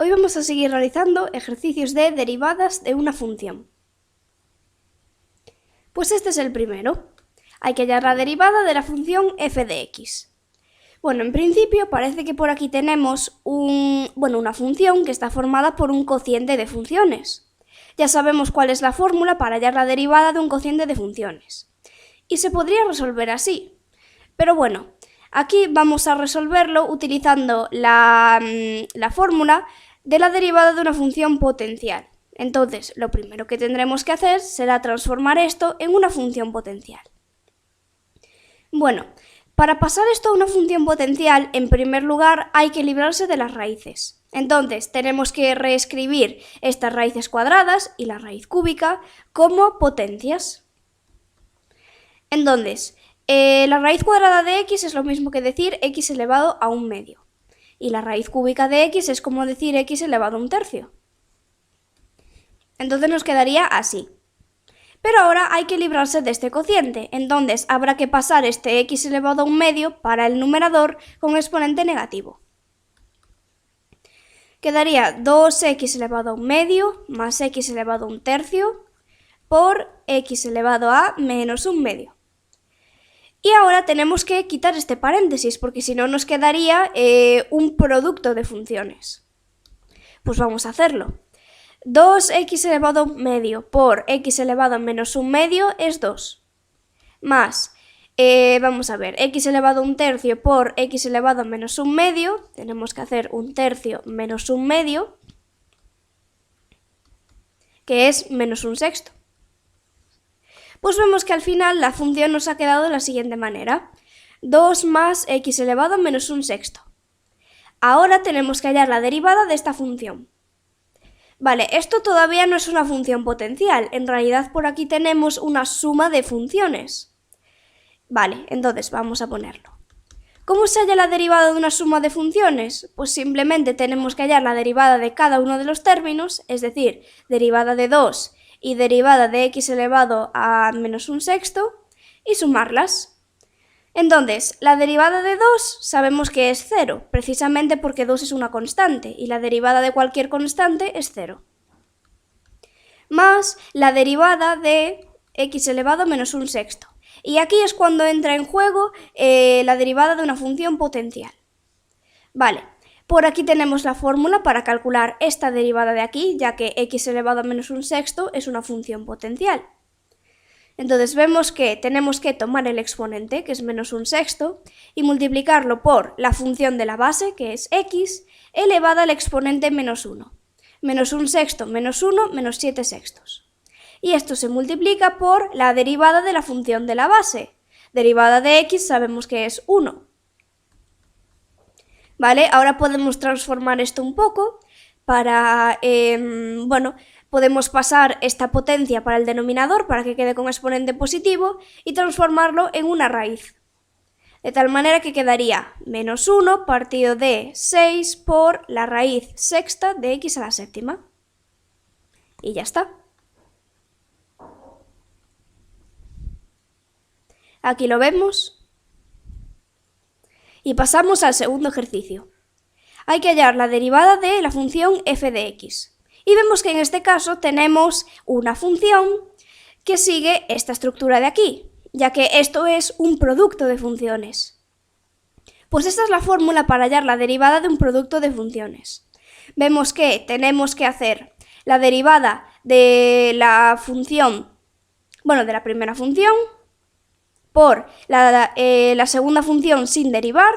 Hoy vamos a seguir realizando ejercicios de derivadas de una función. Pues este es el primero. Hay que hallar la derivada de la función f de x. Bueno, en principio parece que por aquí tenemos una función que está formada por un cociente de funciones. Ya sabemos cuál es la fórmula para hallar la derivada de un cociente de funciones. Y se podría resolver así. Pero bueno, aquí vamos a resolverlo utilizando la fórmula de la derivada de una función potencial. Entonces, lo primero que tendremos que hacer será transformar esto en una función potencial. Bueno, para pasar esto a una función potencial, en primer lugar hay que librarse de las raíces. Entonces, tenemos que reescribir estas raíces cuadradas y la raíz cúbica como potencias. Entonces, la raíz cuadrada de x es lo mismo que decir x elevado a un medio. Y la raíz cúbica de x es como decir x elevado a un tercio. Entonces nos quedaría así. Pero ahora hay que librarse de este cociente, entonces habrá que pasar este x elevado a un medio para el numerador con exponente negativo. Quedaría 2x elevado a un medio más x elevado a un tercio por x elevado a menos un medio. Y ahora tenemos que quitar este paréntesis, porque si no nos quedaría un producto de funciones. Pues vamos a hacerlo. 2x elevado a un medio por x elevado a menos un medio es 2. Más, vamos a ver, x elevado a un tercio por x elevado a menos un medio, tenemos que hacer un tercio menos un medio, que es menos un sexto. Pues vemos que al final la función nos ha quedado de la siguiente manera. 2 más x elevado a menos un sexto. Ahora tenemos que hallar la derivada de esta función. Vale, esto todavía no es una función potencial, en realidad por aquí tenemos una suma de funciones. Vale, entonces vamos a ponerlo. ¿Cómo se halla la derivada de una suma de funciones? Pues simplemente tenemos que hallar la derivada de cada uno de los términos, es decir, derivada de 2 y derivada de x elevado a menos un sexto, y sumarlas. Entonces, la derivada de 2 sabemos que es 0, precisamente porque 2 es una constante, y la derivada de cualquier constante es 0. Más la derivada de x elevado a menos un sexto. Y aquí es cuando entra en juego la derivada de una función potencial. Vale. Por aquí tenemos la fórmula para calcular esta derivada de aquí, ya que x elevado a menos un sexto es una función potencial. Entonces vemos que tenemos que tomar el exponente, que es menos un sexto, y multiplicarlo por la función de la base, que es x, elevada al exponente menos 1. Menos un sexto menos 1 menos 7 sextos. Y esto se multiplica por la derivada de la función de la base. Derivada de x sabemos que es 1. ¿Vale? Ahora podemos transformar esto un poco para, podemos pasar esta potencia para el denominador para que quede con exponente positivo y transformarlo en una raíz. De tal manera que quedaría menos 1 partido de 6 por la raíz sexta de x a la séptima. Y ya está. Aquí lo vemos. Y pasamos al segundo ejercicio. Hay que hallar la derivada de la función f de x. Y vemos que en este caso tenemos una función que sigue esta estructura de aquí, ya que esto es un producto de funciones. Pues esta es la fórmula para hallar la derivada de un producto de funciones. Vemos que tenemos que hacer la derivada de la función, de la primera función, por la segunda función sin derivar,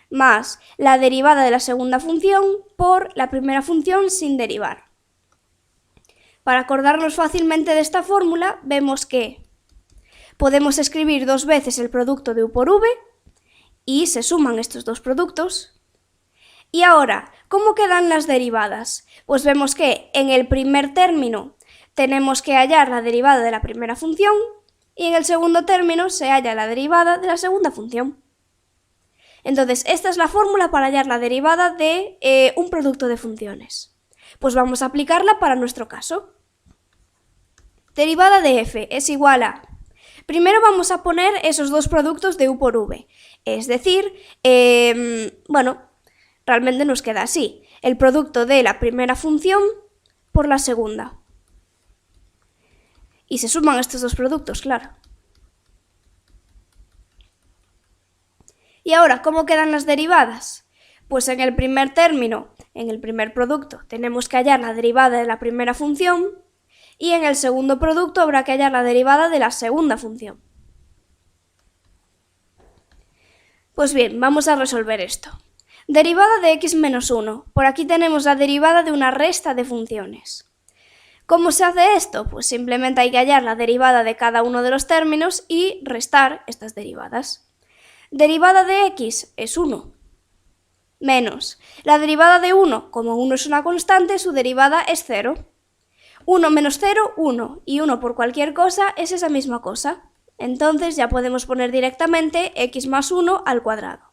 más la derivada de la segunda función por la primera función sin derivar. Para acordarnos fácilmente de esta fórmula, vemos que podemos escribir dos veces el producto de u por v y se suman estos dos productos. Y ahora, ¿cómo quedan las derivadas? Pues vemos que en el primer término tenemos que hallar la derivada de la primera función y en el segundo término se halla la derivada de la segunda función. Entonces, esta es la fórmula para hallar la derivada de un producto de funciones. Pues vamos a aplicarla para nuestro caso. Derivada de f es igual a... Primero vamos a poner esos dos productos de u por v. Es decir, realmente nos queda así. el producto de la primera función por la segunda. Y se suman estos dos productos, claro. Y ahora, ¿cómo quedan las derivadas? Pues en el primer término, en el primer producto, tenemos que hallar la derivada de la primera función y en el segundo producto habrá que hallar la derivada de la segunda función. Pues bien, vamos a resolver esto. Derivada de x menos 1. Por aquí tenemos la derivada de una resta de funciones. ¿Cómo se hace esto? Pues simplemente hay que hallar la derivada de cada uno de los términos y restar estas derivadas. Derivada de x es 1, menos la derivada de 1, como 1 es una constante, su derivada es 0. 1 menos 0, 1, y 1 por cualquier cosa es esa misma cosa. Entonces ya podemos poner directamente x más 1 al cuadrado.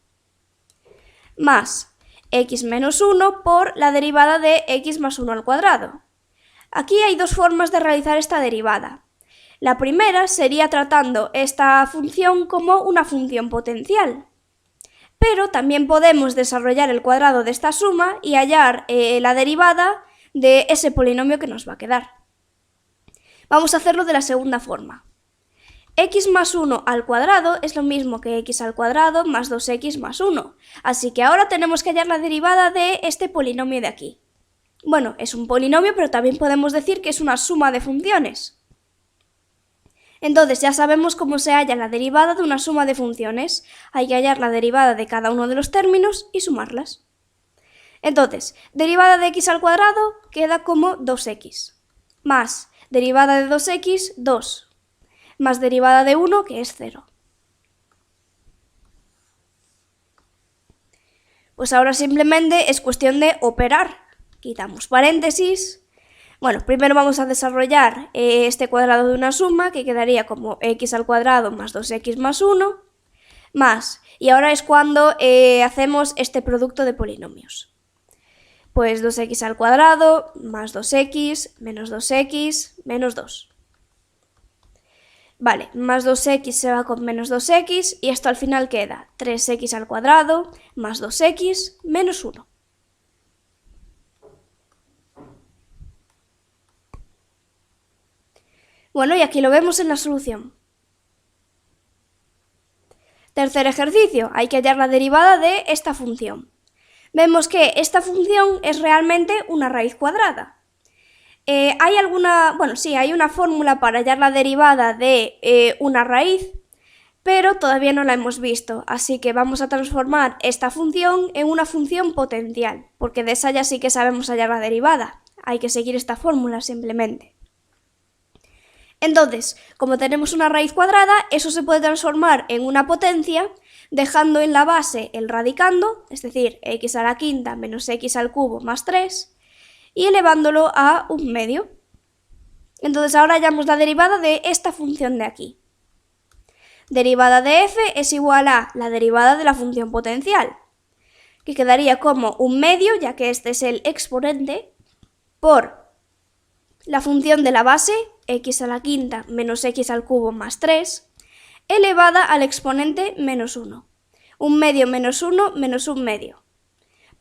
Más x menos 1 por la derivada de x más 1 al cuadrado. Aquí hay dos formas de realizar esta derivada. La primera sería tratando esta función como una función potencial. Pero también podemos desarrollar el cuadrado de esta suma y hallar la derivada de ese polinomio que nos va a quedar. Vamos a hacerlo de la segunda forma. X más 1 al cuadrado es lo mismo que x al cuadrado más 2x más 1. Así que ahora tenemos que hallar la derivada de este polinomio de aquí. Bueno, es un polinomio, pero también podemos decir que es una suma de funciones. Entonces ya sabemos cómo se halla la derivada de una suma de funciones. Hay que hallar la derivada de cada uno de los términos y sumarlas. Entonces, derivada de x al cuadrado queda como 2x, más derivada de 2x, 2, más derivada de 1, que es 0. Pues ahora simplemente es cuestión de operar. Quitamos paréntesis. Bueno, primero vamos a desarrollar este cuadrado de una suma que quedaría como x al cuadrado más 2x más 1, más, y ahora es cuando hacemos este producto de polinomios. Pues 2x al cuadrado más 2x menos 2x menos 2. Vale, más 2x se va con menos 2x y esto al final queda 3x al cuadrado más 2x menos 1. Bueno, y aquí lo vemos en la solución. Tercer ejercicio, hay que hallar la derivada de esta función. Vemos que esta función es realmente una raíz cuadrada. Hay una fórmula para hallar la derivada de una raíz, pero todavía no la hemos visto, así que vamos a transformar esta función en una función potencial, porque de esa ya sí que sabemos hallar la derivada. Hay que seguir esta fórmula simplemente. Entonces, como tenemos una raíz cuadrada, eso se puede transformar en una potencia, dejando en la base el radicando, es decir, x a la quinta menos x al cubo más 3, y elevándolo a un medio. Entonces ahora hallamos la derivada de esta función de aquí. Derivada de f es igual a la derivada de la función potencial, que quedaría como un medio, ya que este es el exponente, por la función de la base, x a la quinta menos x al cubo más 3, elevada al exponente menos 1. Un medio menos 1 menos un medio.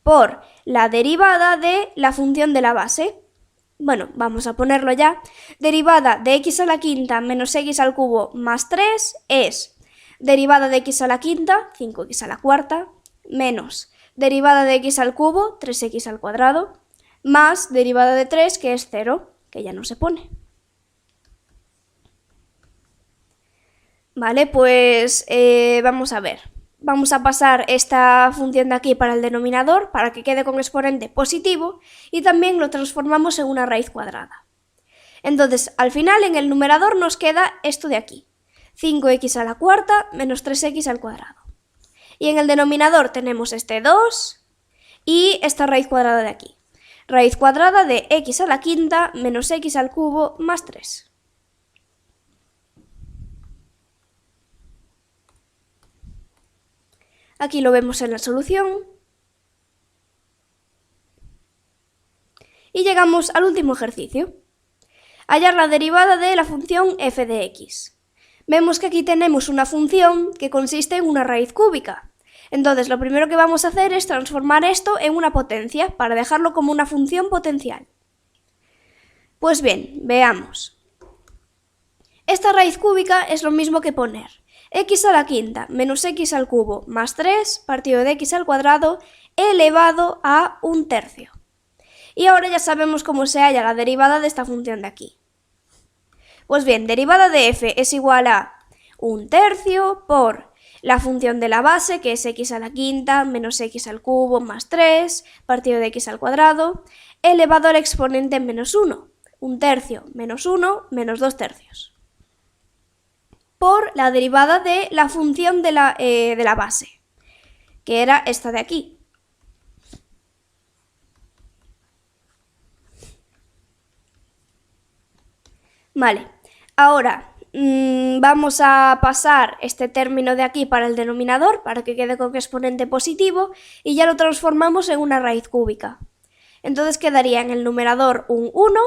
Por la derivada de la función de la base. Bueno, vamos a ponerlo ya. Derivada de x a la quinta menos x al cubo más 3 es derivada de x a la quinta, 5x a la cuarta, menos derivada de x al cubo, 3x al cuadrado, más derivada de 3, que es 0, que ya no se pone. Vale, pues vamos a ver. Vamos a pasar esta función de aquí para el denominador, para que quede con exponente positivo, y también lo transformamos en una raíz cuadrada. Entonces, al final, en el numerador nos queda esto de aquí, 5x a la cuarta menos 3x al cuadrado. Y en el denominador tenemos este 2 y esta raíz cuadrada de aquí. Raíz cuadrada de x a la quinta menos x al cubo más 3. Aquí lo vemos en la solución. Y llegamos al último ejercicio. Hallar la derivada de la función f de x. Vemos que aquí tenemos una función que consiste en una raíz cúbica. Entonces, lo primero que vamos a hacer es transformar esto en una potencia para dejarlo como una función potencial. Pues bien, veamos. Esta raíz cúbica es lo mismo que poner x a la quinta menos x al cubo más 3 partido de x al cuadrado elevado a 1/3. Y ahora ya sabemos cómo se halla la derivada de esta función de aquí. Pues bien, derivada de f es igual a 1/3 por la función de la base, que es x a la quinta menos x al cubo más 3 partido de x al cuadrado, elevado al exponente menos 1. 1/3 menos 1 menos 2/3. Por la derivada de la función de la base, que era esta de aquí. Vale, ahora vamos a pasar este término de aquí para el denominador, para que quede con exponente positivo, y ya lo transformamos en una raíz cúbica. Entonces quedaría en el numerador un 1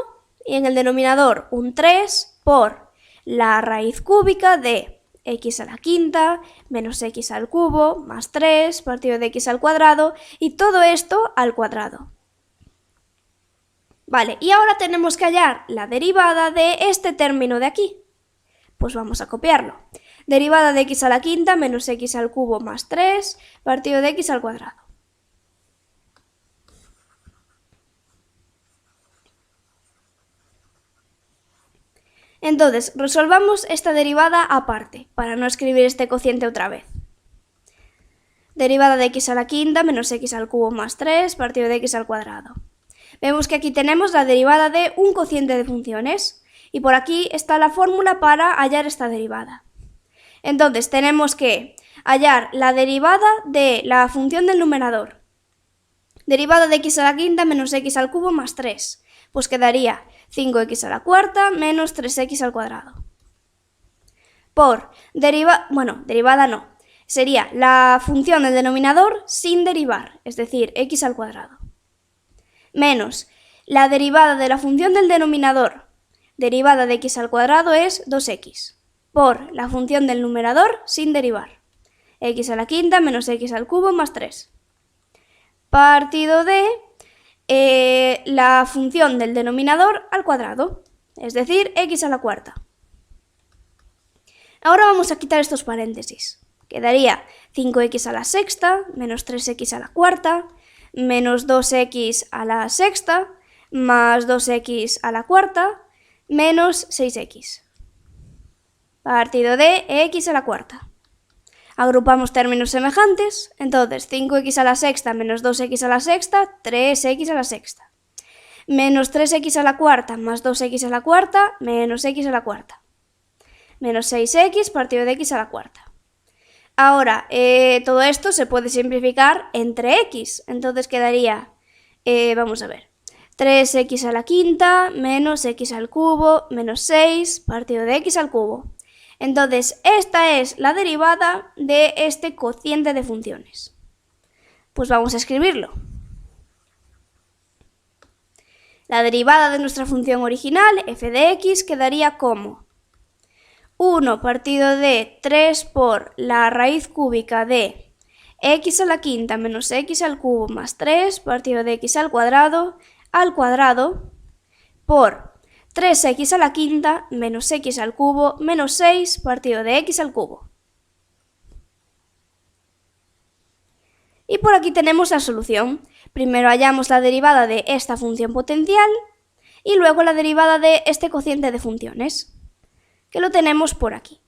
y en el denominador un 3 por la raíz cúbica de x a la quinta menos x al cubo más 3 partido de x al cuadrado y todo esto al cuadrado. Vale, y ahora tenemos que hallar la derivada de este término de aquí. Pues vamos a copiarlo. Derivada de x a la quinta menos x al cubo más 3 partido de x al cuadrado. Entonces, resolvamos esta derivada aparte, para no escribir este cociente otra vez. Derivada de x a la quinta menos x al cubo más 3 partido de x al cuadrado. Vemos que aquí tenemos la derivada de un cociente de funciones, y por aquí está la fórmula para hallar esta derivada. Entonces, tenemos que hallar la derivada de la función del numerador. Derivada de x a la quinta menos x al cubo más 3. Pues quedaría 5x a la cuarta menos 3x al cuadrado. Por derivada no, sería la función del denominador sin derivar, es decir, x al cuadrado. Menos la derivada de la función del denominador, derivada de x al cuadrado es 2x, por la función del numerador sin derivar, x a la quinta menos x al cubo más 3. Partido de la función del denominador al cuadrado, es decir, x a la cuarta. Ahora vamos a quitar estos paréntesis. Quedaría 5x a la sexta menos 3x a la cuarta menos 2x a la sexta más 2x a la cuarta menos 6x. Partido de x a la cuarta. Agrupamos términos semejantes, entonces 5x a la sexta menos 2x a la sexta, 3x a la sexta. Menos 3x a la cuarta más 2x a la cuarta, menos x a la cuarta. Menos 6x partido de x a la cuarta. Ahora, todo esto se puede simplificar entre x, entonces quedaría, vamos a ver, 3x a la quinta menos x al cubo menos 6 partido de x al cubo. Entonces, esta es la derivada de este cociente de funciones. Pues vamos a escribirlo. La derivada de nuestra función original, f de x, quedaría como 1 partido de 3 por la raíz cúbica de x a la quinta menos x al cubo más 3 partido de x al cuadrado por 3x a la quinta menos x al cubo menos 6 partido de x al cubo. Y por aquí tenemos la solución. Primero hallamos la derivada de esta función potencial y luego la derivada de este cociente de funciones, que lo tenemos por aquí.